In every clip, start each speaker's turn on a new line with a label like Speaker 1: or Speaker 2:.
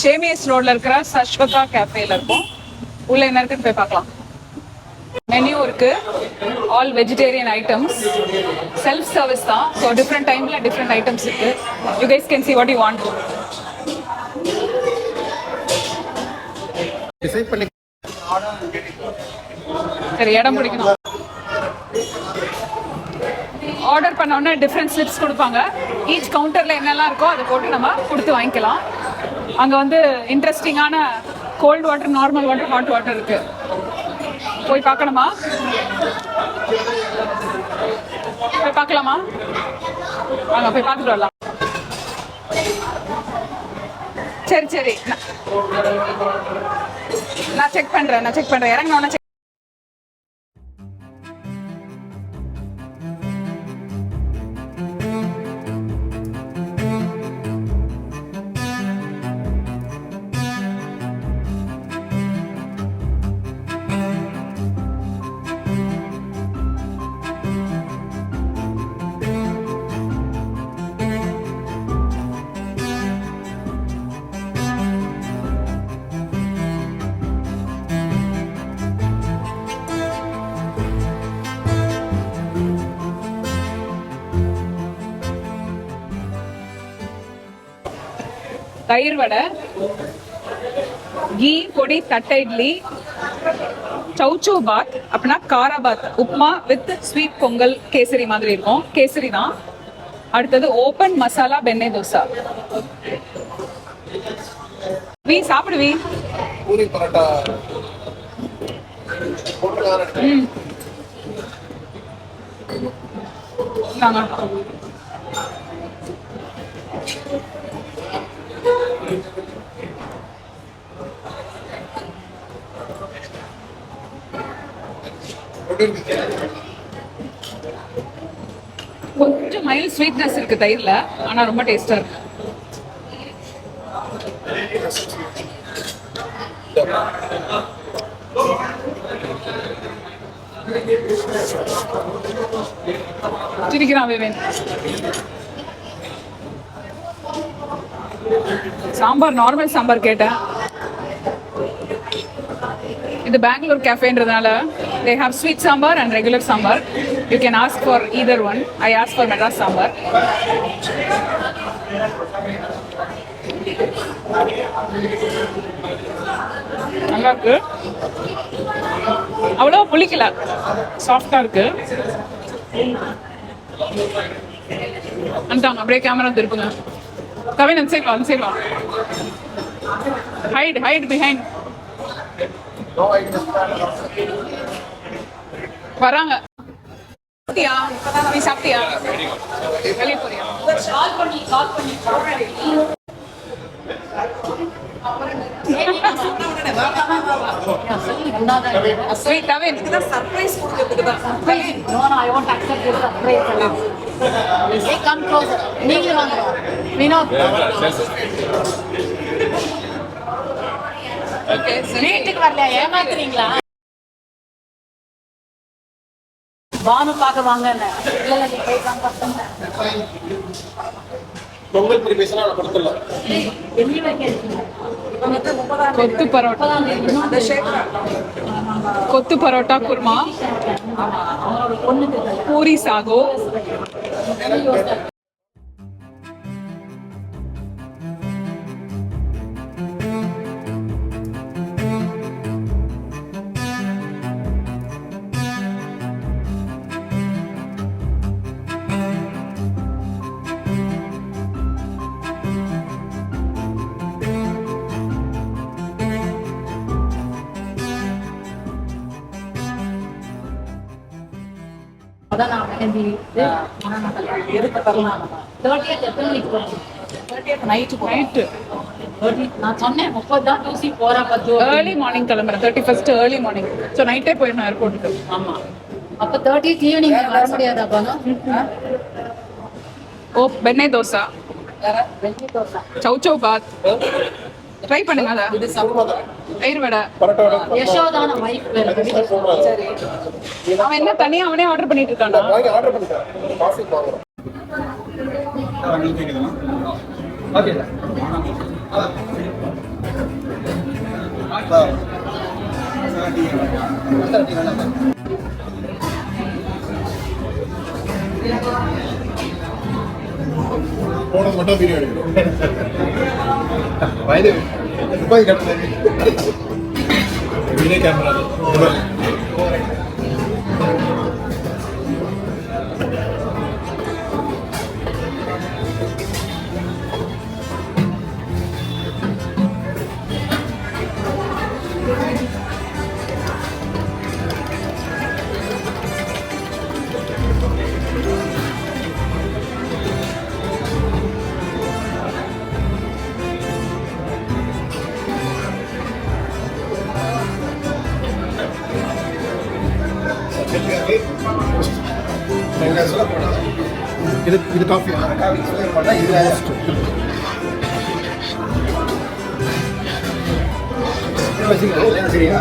Speaker 1: ஜேமிஎஸ் ரோட்ல இருக்கிற சஷ்வதா கேஃபேல இருக்கும். உள்ள என்ன இருக்குன்னு போய் பார்க்கலாம். மெனு இருக்கு, all vegetarian items, self service தான். ஸோ டிஃப்ரெண்ட் டைம்ல டிஃப்ரெண்ட் ஐட்டம்ஸ் இருக்கு. You guys can see what you want. சரி, இடம் பிடிக்கணும். ஆர்டர் பண்ண உடனே டிஃப்ரெண்ட் ஸ்லிப்ஸ் கொடுப்பாங்க. ஈச் கவுண்டர்ல என்னெல்லாம் இருக்கோ அதை போட்டு நம்ம கொடுத்து வாங்கிக்கலாம். அங்க வந்து இன்ட்ரெஸ்டிங்கான cold water, normal water, hot water இருக்கு. போய் பார்க்கணுமா? போய் பார்க்கலாமா? வாங்க போய் பார்த்துட்டு வரலாம். சரி சரி, நான் செக் பண்றேன் இறங்கணும். தயிர் வடை, கீ பொடி தட்டை இட்லி, சௌச்சோ பாத் அப்படின்னா காரா பாத், உப்மா வித் ஸ்வீட் பொங்கல், கேசரி மாதிரி இருக்கும். கேசரி தான். அடுத்தது ஓபன் மசாலா பென்னே தோசா. வீ சாப்பிடுவி. பூரி பரோட்டா. கொஞ்சம் மைல்ட் ஸ்வீட்னஸ் இருக்கு தயிர்ல, ஆனா ரொம்ப டேஸ்டா இருக்கு. சிரிக்கிறான் வேவேன். சாம்பார் நார்மல் சாம்பார் கேட்டேன். இது Bangalore கேஃபேன்றதுனால they have sweet sambar and regular sambar. You can ask for either one. I asked for Madras sambar. நல்லா இருக்கு. அவ்வளோ புளிக்கல, சாஃப்டா இருக்கு. அந்தாங்க அப்படியே கேமரா திருப்புங்க. கவின் அந்த சைடு வா. Height behind. வராங்க. சாப்பிட்டியா? நீ சாப்பிட்டியா? வெளியே போறியா? கால் பண்ணி சர்ப்ரைஸ் கொடுக்கிறதுக்கு தான். No, I won't accept this surprise. Hey, come closer. நீங்க வாங்க. வினோத். ஓகே, வீட்டுக்கு வரலையா? ஏமாத்துறீங்களா? பானு பார்க்க வாங்கன்னு. இல்ல நீ போய் காங்க. பொங்கல் பொரி பேசலாம், நான் கொடுத்துறேன். என்ன வைக்கிறீங்க? கொத்து பரோட்டா. அந்த ஷேக். கொத்து பரோட்டா குருமா. பூரி சாகோ. அதான் நான் மெஹந்தி எதுக்கு தரலாம். 30th எத்தனை மணிக்கு போகிறேன்? 30th night. நான் சொன்னேன் 30 தான் தூசி போகிறா. 10 ஏர்லி மார்னிங் கிளம்புறேன். 31st early morning. ஸோ நைட்டே போயிடணும் ஏர்போர்ட்டுக்கு. ஆமாம். அப்போ 30th ஈவினிங் வர முடியாது. அப்பாங்க ஓ பென்னே தோசா, சௌச்சோ பாத் ட்ரை பண்ணுங்க. அத இது சம்பவம் தயிர் வடை யசோதான வைஃப் வேற. சரி, அவன் என்ன தனியா அவனே ஆர்டர் பண்ணிட்டு இருக்கானா? ஆர்டர் பண்ணிட்டான். காஃபி வாங்குறோம். ஓகே
Speaker 2: போனது மட்டும் வீடியோ எடுக்கணும். வயது வீடியோ கேமரா இது காஃபி சரியா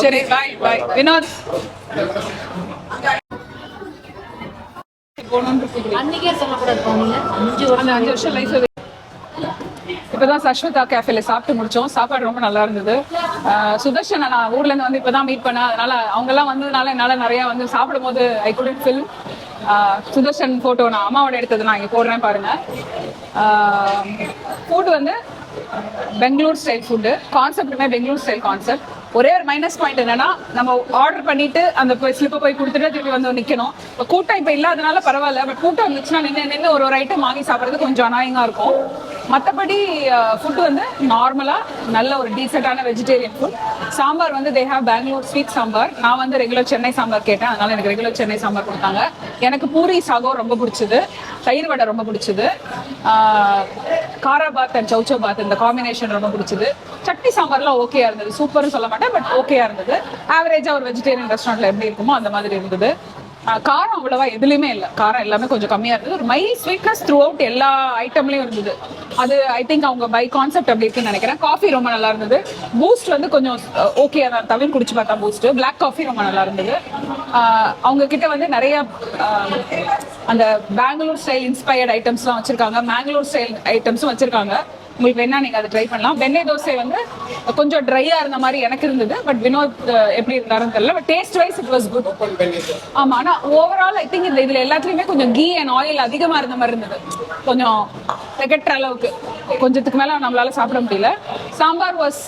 Speaker 1: சரி பாய் பாய் வினோத். அன்னைக்கே சொல்லக்கூடாது. 5 வருஷம் லைஃப். இப்பதான் சஷ்மிதா கேஃபேல சாப்பிட்டு முடிச்சோம். சாப்பாடு ரொம்ப நல்லா இருந்தது. சுதர்ஷன் நான் ஊர்ல இருந்து வந்து இப்பதான் மீட் பண்ணேன். அதனால அவங்க எல்லாம் வந்ததுனால என்னால நிறைய வந்து சாப்பிடும் போது I couldn't film. Sudarshan photo நான் அம்மாவோட எடுத்தது நான் இங்க போடுறேன் பாருங்க. ஃபுட் வந்து பெங்களூர் ஸ்டைல் ஃபுட்டு. கான்செப்டுமே பெங்களூர் ஸ்டைல் கான்செப்ட். ஒரே ஒரு மைனஸ் பாயிண்ட் என்னன்னா நம்ம ஆர்டர் பண்ணிட்டு அந்த ஸ்லிப்பை போய் கொடுத்துட்டு திருப்பி வந்து நிக்கணும். இப்போ கூட்டம் இப்போ இல்லாதனால பரவாயில்ல. பட் கூட்டம் இருந்துச்சுன்னா நின்று ஒரு ஐட்டம் வாங்கி சாப்பிட்றது கொஞ்சம் அநாயகா இருக்கும். மற்றபடி ஃபுட்டு வந்து நார்மலா நல்ல ஒரு டீசெண்டான வெஜிடேரியன் ஃபுட். சாம்பார் வந்து they have Bangalore sweet sambar. நான் வந்து ரெகுலர் சென்னை சாம்பார் கேட்டேன். அதனால எனக்கு ரெகுலர் சென்னை சாம்பார் கொடுத்தாங்க. எனக்கு பூரி சாகம் ரொம்ப பிடிச்சது. தயிர் வடை ரொம்ப பிடிச்சது. காராபாத் அண்ட் சௌச்சோ பாத் இந்த காம்பினேஷன் ரொம்ப பிடிச்சது. சட்னி சாம்பார்லாம் ஓகேயா இருந்தது. சூப்பர்னு சொல்ல மாட்டேன், பட் ஓகேயா இருந்தது. ஆவரேஜா ஒரு வெஜிடேரியன் ரெஸ்டாரண்ட்ல எப்படி இருக்குமோ அந்த மாதிரி இருந்தது. காரம் அவ்வளவா எதுலையுமே இல்லை. காரம் எல்லாமே கொஞ்சம் கம்மியா இருந்தது. ஒரு மைல்ட் ஸ்வீட்னஸ் த்ரூ அவுட் எல்லா ஐட்டம்லயும் இருந்தது. அது ஐ திங்க் அவங்க பை கான்செப்ட் அப்படி இருக்குன்னு நினைக்கிறேன். காஃபி ரொம்ப நல்லா இருந்தது. பூஸ்ட் வந்து கொஞ்சம் ஓகே தான். தவிர குடிச்சு பார்த்தா பூஸ்ட். பிளாக் காஃபி ரொம்ப நல்லா இருந்தது. அவங்க கிட்ட வந்து நிறைய அந்த பெங்களூர் ஸ்டைல் இன்ஸ்பயர்ட் ஐட்டம்ஸ்லாம் வச்சிருக்காங்க. மேங்களூர் ஸ்டைல் ஐட்டம்ஸும் வச்சிருக்காங்க. உங்களுக்கு வேணா நீங்க அதை ட்ரை பண்ணலாம். வெண்ணெய் தோசை வந்து கொஞ்சம் ட்ரையா இருந்த மாதிரி எனக்கு இருந்தது. பட் வினோத் எப்படி இருந்தாருன்னு தெரியல. But taste wise it was good. ஆமா, ஆனா ஓவரால் ஐ திங்க் இதுல எல்லாத்துலயுமே கொஞ்சம் கீ அண்ட் ஆயில் அதிகமா இருந்த மாதிரி இருந்தது. கொஞ்சம் திகட்டுற அளவுக்கு கொஞ்சத்துக்கு மேல நம்மளால சாப்பிட முடியல. சாம்பார் வாஸ்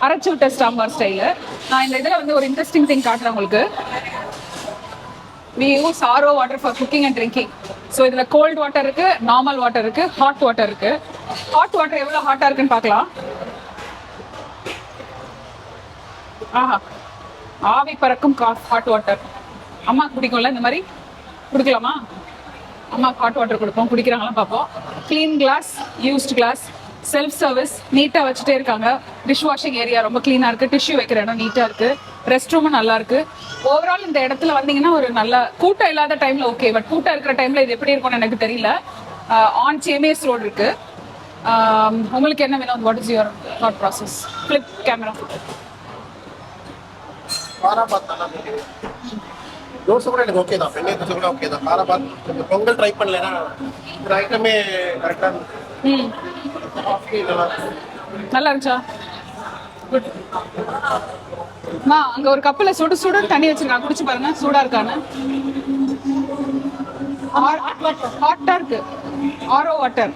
Speaker 1: அரைச்சு விட்ட சாம்பார் ஸ்டைலு. நான் இந்த இதுல வந்து ஒரு இன்ட்ரெஸ்டிங் திங் காட்டுறேன் உங்களுக்கு. We use RO water for cooking and drinking. So இதுல cold water இருக்கு, நார்மல் வாட்டர் இருக்கு, ஹாட் வாட்டர் இருக்கு. ஹாட் வாட்டர் எவ்வளவு ஹாட்டா இருக்குன்னு பார்க்கலாம். ஆஹா, ஆவி பறக்கும் ஹாட் வாட்டர். அம்மா குடிக்கும்ல இந்த மாதிரி குடிக்கலாமா? அம்மா ஹாட் வாட்டர் கொடுப்போம், குடிக்கிறாங்களா பார்ப்போம். Clean glass, used glass, self service, நீட்டா வச்சுட்டே இருக்காங்க. டிஷ் வாஷிங் ஏரியா ரொம்ப கிளீனா இருக்கு. டிஷ்யூ வைக்கிற இடம் நீட்டா இருக்கு. ரெஸ்ட் ரூமும் நல்லா இருக்கு. ஓவரால் இந்த இடத்துல வந்தீங்கன்னா ஒரு நல்ல கூட்டம் இல்லாத டைம்ல ஓகே, பட் கூட்டம் இருக்கிற டைம்ல இது எப்படி இருக்கும்னு எனக்கு தெரியல. ஆன் சேமியஸ் ரோடு இருக்கு. உங்களுக்கு என்ன வேணும்? What is your thought process? Flip camera.
Speaker 2: Dosa கூட எனக்கு ஓகே தான். வெண்ணெய் தோசை கூட ஓகே தான். காராபாத் கொஞ்சம் பொங்கல் ட்ரை பண்ணலன்னா இந்த ஐட்டமே கரெக்டாக
Speaker 1: நல்லா இருந்துச்சா? குட். அம்மா அங்க ஒரு கப்பில் சுடு சுடு தண்ணி வச்சிருக்காங்க, குடிச்சு பாருங்க சூடா இருக்கான்னு. ஹாட்டா இருக்கு. ஆரோ வாட்டர்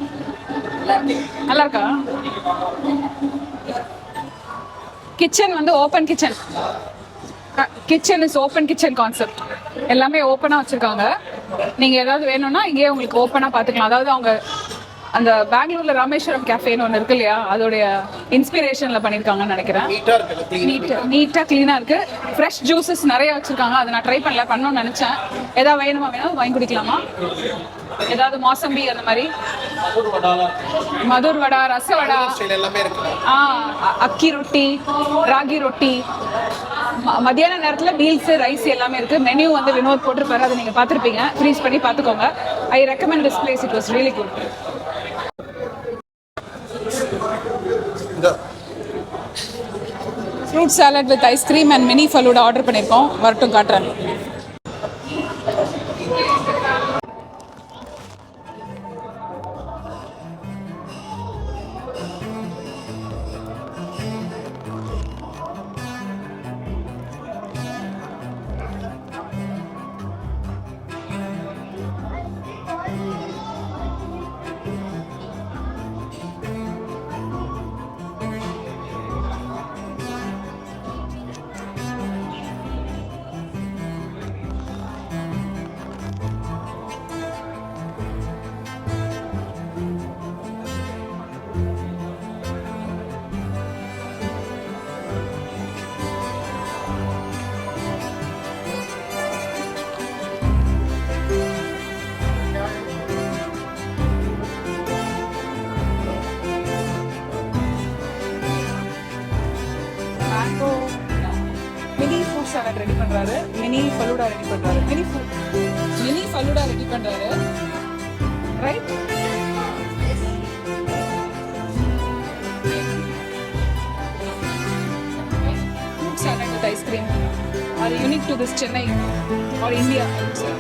Speaker 1: நல்லா இருக்கா? கிச்சன் வந்து open kitchen. Kitchen is open kitchen concept. எல்லாமே ஓப்பனா வச்சிருக்காங்க.
Speaker 3: நீங்கள் ஏதாவது வேணும்னா இங்கேயே உங்களுக்கு ஓப்பனாக பார்த்துக்கலாம். அதாவது அவங்க அந்த பெங்களூர்ல ராமேஸ்வரம் கேஃபேன்னு ஒன்று இருக்கு இல்லையா, அதோடைய இன்ஸ்பிரேஷனில் பண்ணியிருக்காங்கன்னு நினைக்கிறேன். நீட்டாக க்ளீனாக இருக்கு. ஃப்ரெஷ் ஜூஸஸ் நிறைய வச்சிருக்காங்க. அதை நான் ட்ரை பண்ணணும்னு நினச்சேன். ஏதாவது வேணும் வாங்கி குடிக்கலாமா? ஏதாவது மோசம்பி அந்த மாதிரி, மதுர் வடா, ரச வடா, அக்கி ரொட்டி, ராகி ரொட்டி, மத்தியான நேரத்தில் மீல்ஸ், ரைஸ் எல்லாமே இருக்கு. மெனு வந்து வினோத் போட்டிருப்பாரு, அதை நீங்க பார்த்துருப்பீங்க. ஃப்ரீஸ் பண்ணி பார்த்துக்கோங்க. I recommend this place. It was really good. Fruit salad with ice cream and mini falooda order பண்ணியிருக்கோம். வரட்டும் காட்டுறேன். மினி ஃப்ரூட் சாலட் ரெடி பண்றாரு. மினி ஃபலூடா ரெடி பண்றாரு. மினி ஃபலூடா ரெடி பண்றாரு. Right? Fruit salad with ice cream are unique to this Chennai or India, I would say.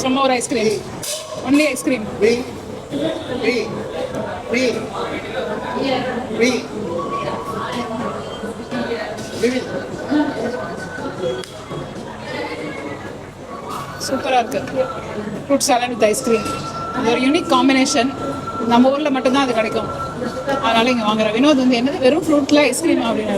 Speaker 3: Some more ice cream. Only ice cream. சூப்பராக இருக்கு. Fruit salad with ice cream. அது ஒரு unique combination. நம்ம ஊரில் மட்டும்தான் அது கிடைக்கும். அதனால இங்கே வாங்குறேன். வினோத் வந்து என்னது வெறும் ஃப்ரூட்டில் ஐஸ்கிரீம் அப்படின்னு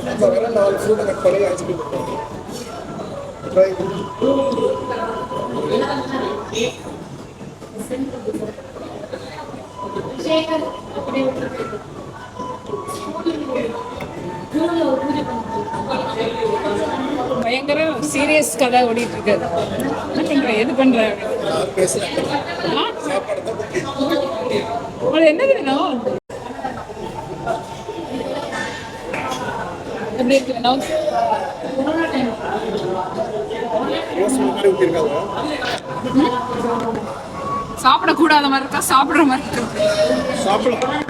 Speaker 3: பயங்கர சீரியஸ் கதை ஓடிட்டு இருக்கு. என்ன பண்ற, எது பண்ற? என்னது வேணும்? எப்படி இருக்கு வினோத்? சாப்பிடக்கூடாத மாதிரி இருக்கா, சாப்பிடுற மாதிரி இருக்கு?
Speaker 2: சாப்பிடலாம்.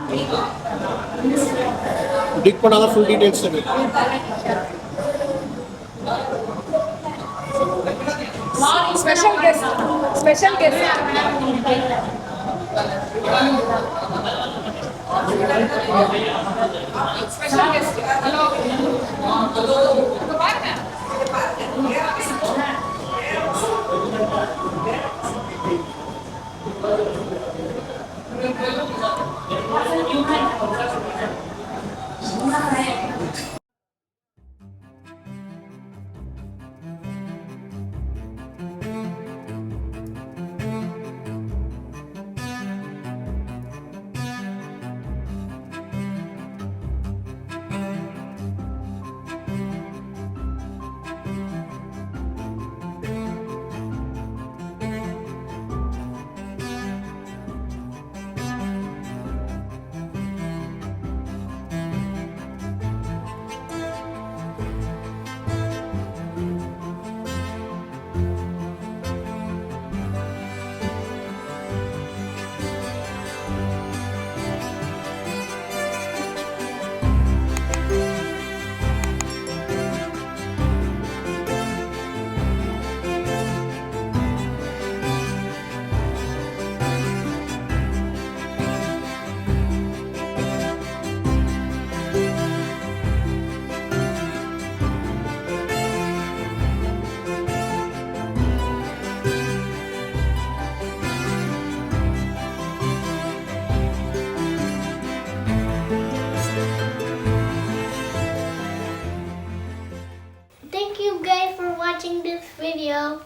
Speaker 2: டிக் பண்ணாத ஃபுல் டீடைல்ஸ் இருக்கு.
Speaker 3: Special guest, special guest. Special guest. Hello. பாருங்க.
Speaker 4: for watching this video.